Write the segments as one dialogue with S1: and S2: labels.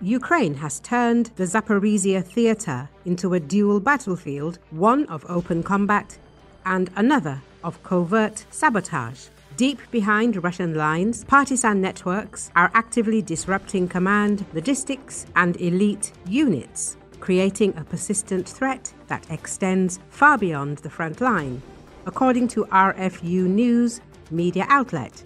S1: Ukraine has turned the Zaporizhzhia theater into a dual battlefield, one of open combat and another of covert sabotage. Deep behind Russian lines, partisan networks are actively disrupting command, logistics, and elite units, creating a persistent threat that extends far beyond the front line, according to RFU News media outlet.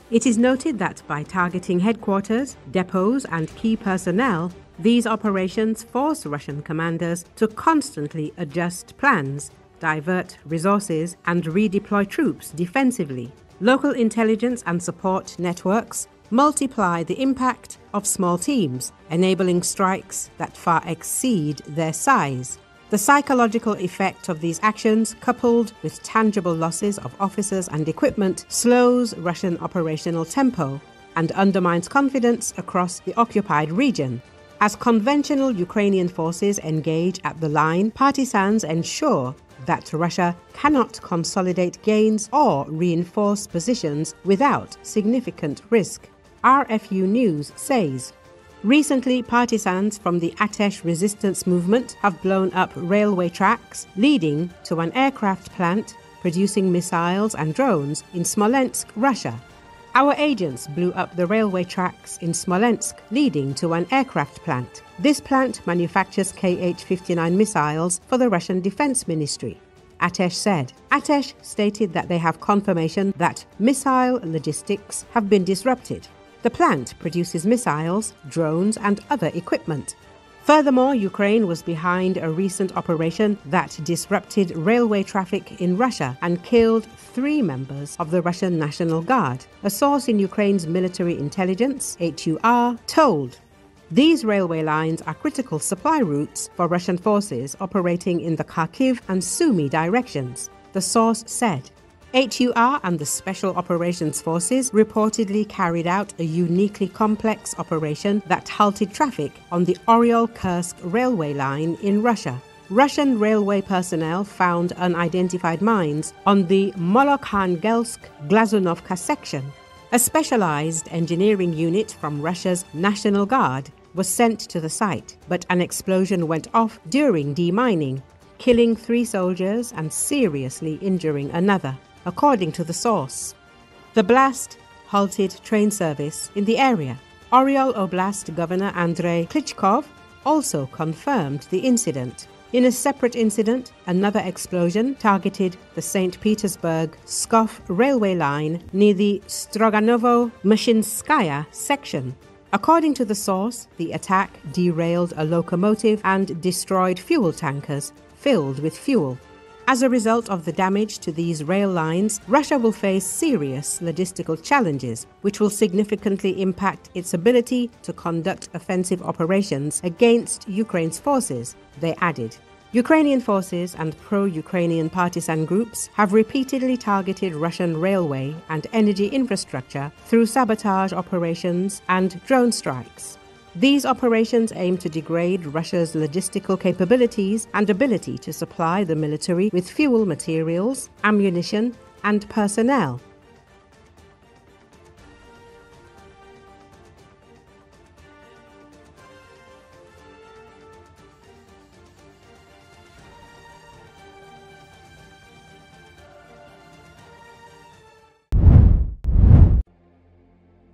S1: It is noted that by targeting headquarters, depots, and key personnel, these operations force Russian commanders to constantly adjust plans, divert resources, and redeploy troops defensively. Local intelligence and support networks multiply the impact of small teams, enabling strikes that far exceed their size. The psychological effect of these actions, coupled with tangible losses of officers and equipment, slows Russian operational tempo and undermines confidence across the occupied region. As conventional Ukrainian forces engage at the line, partisans ensure that Russia cannot consolidate gains or reinforce positions without significant risk. RFU News says, recently, partisans from the Atesh resistance movement have blown up railway tracks leading to an aircraft plant producing missiles and drones in Smolensk, Russia. Our agents blew up the railway tracks in Smolensk, leading to an aircraft plant. This plant manufactures Kh-59 missiles for the Russian Defense Ministry, Atesh said. Atesh stated that they have confirmation that missile logistics have been disrupted. The plant produces missiles, drones, and other equipment. Furthermore, Ukraine was behind a recent operation that disrupted railway traffic in Russia and killed 3 members of the Russian National Guard. A source in Ukraine's military intelligence, HUR, told, these railway lines are critical supply routes for Russian forces operating in the Kharkiv and Sumy directions, the source said. HUR and the Special Operations Forces reportedly carried out a uniquely complex operation that halted traffic on the Oryol-Kursk railway line in Russia. Russian railway personnel found unidentified mines on the Maloarkhangelsk Glazunovka section. A specialized engineering unit from Russia's National Guard was sent to the site, but an explosion went off during demining, killing 3 soldiers and seriously injuring another, according to the source. The blast halted train service in the area. Oryol-Oblast Governor Andrey Klychkov also confirmed the incident. In a separate incident, another explosion targeted the Saint Petersburg Pskov railway line near the Stroganovo Mshinskaya section. According to the source, the attack derailed a locomotive and destroyed fuel tankers filled with fuel. As a result of the damage to these rail lines, Russia will face serious logistical challenges, which will significantly impact its ability to conduct offensive operations against Ukraine's forces, they added. Ukrainian forces and pro-Ukrainian partisan groups have repeatedly targeted Russian railway and energy infrastructure through sabotage operations and drone strikes. These operations aim to degrade Russia's logistical capabilities and ability to supply the military with fuel materials, ammunition, and personnel.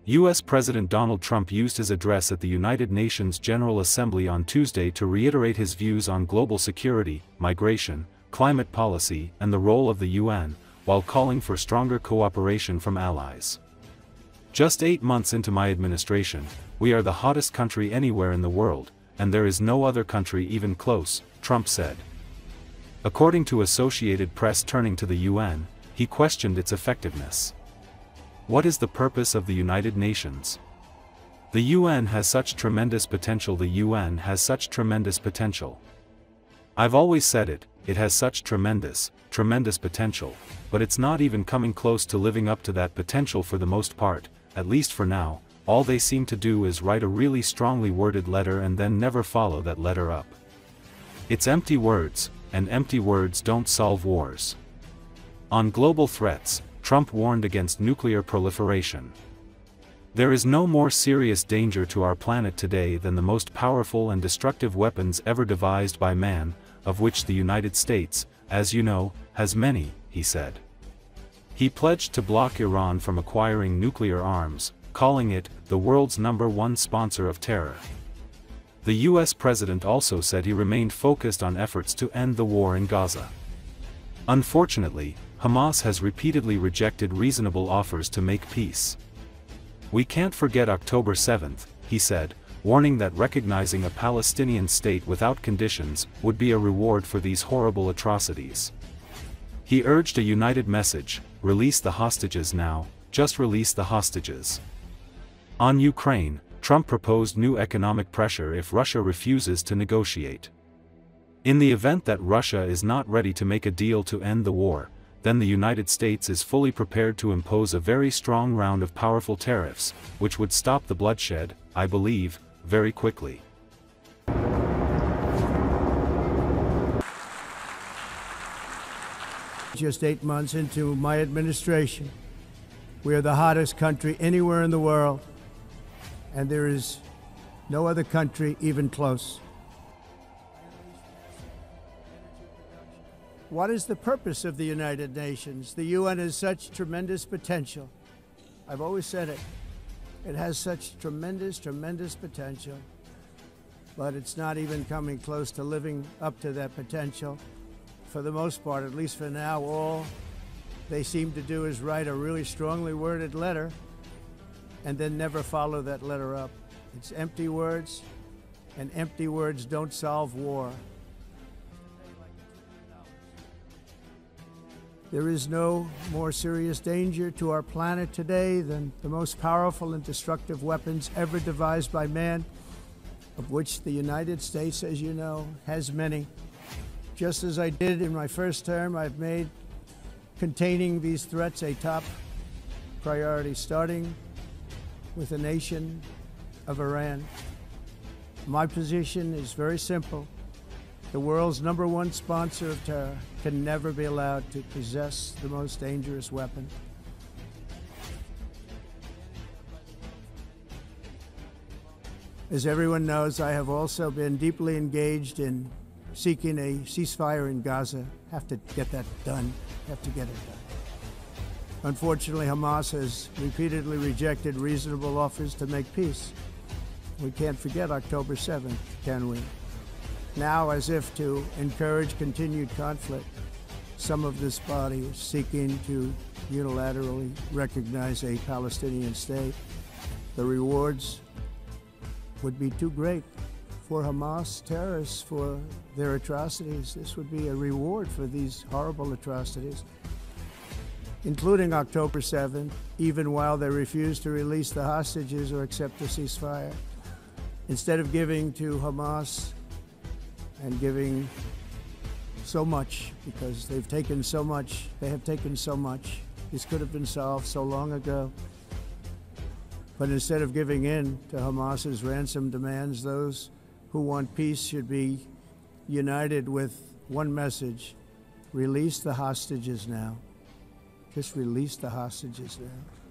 S2: U.S. President Donald Trump used his address at the United Nations General Assembly on Tuesday to reiterate his views on global security, migration, climate policy, and the role of the UN, while calling for stronger cooperation from allies. Just 8 months into my administration, we are the hottest country anywhere in the world, and there is no other country even close, Trump said. According to Associated Press, turning to the UN, he questioned its effectiveness. What is the purpose of the United Nations? The UN has such tremendous potential. The UN has such tremendous potential. I've always said it, it has such tremendous potential, but it's not even coming close to living up to that potential for the most part, at least for now. All they seem to do is write a really strongly worded letter and then never follow that letter up. It's empty words, and empty words don't solve wars. On global threats, Trump warned against nuclear proliferation. There is no more serious danger to our planet today than the most powerful and destructive weapons ever devised by man, of which the United States, as you know, has many, he said. He pledged to block Iran from acquiring nuclear arms, calling it the world's #1 sponsor of terror. The US president also said he remained focused on efforts to end the war in Gaza. Unfortunately, Hamas has repeatedly rejected reasonable offers to make peace. We can't forget October 7th, he said, warning that recognizing a Palestinian state without conditions would be a reward for these horrible atrocities. He urged a united message: release the hostages now, just release the hostages. On Ukraine, Trump proposed new economic pressure if Russia refuses to negotiate. In the event that Russia is not ready to make a deal to end the war, then the United States is fully prepared to impose a very strong round of powerful tariffs, which would stop the bloodshed, I believe, very quickly.
S3: Just 8 months into my administration, we are the hottest country anywhere in the world, and there is no other country even close. What is the purpose of the United Nations? The UN has such tremendous potential. I've always said it. It has such tremendous, tremendous potential, but it's not even coming close to living up to that potential. For the most part, at least for now, all they seem to do is write a really strongly worded letter and then never follow that letter up. It's empty words, and empty words don't solve war. There is no more serious danger to our planet today than the most powerful and destructive weapons ever devised by man, of which the United States, as you know, has many. Just as I did in my first term, I've made containing these threats a top priority, starting with the nation of Iran. My position is very simple. The world's #1 sponsor of terror can never be allowed to possess the most dangerous weapon. As everyone knows, I have also been deeply engaged in seeking a ceasefire in Gaza. Have to get that done. Have to get it done. Unfortunately, Hamas has repeatedly rejected reasonable offers to make peace. We can't forget October 7th, can we? Now, as if to encourage continued conflict, some of this body is seeking to unilaterally recognize a Palestinian state. The rewards would be too great for Hamas terrorists for their atrocities. This would be a reward for these horrible atrocities, including October 7th, even while they refuse to release the hostages or accept a ceasefire. Instead of giving to Hamas and giving so much, because they've taken so much, they have taken so much. This could have been solved so long ago. But instead of giving in to Hamas's ransom demands, those who want peace should be united with one message: release the hostages now. Just release the hostages now.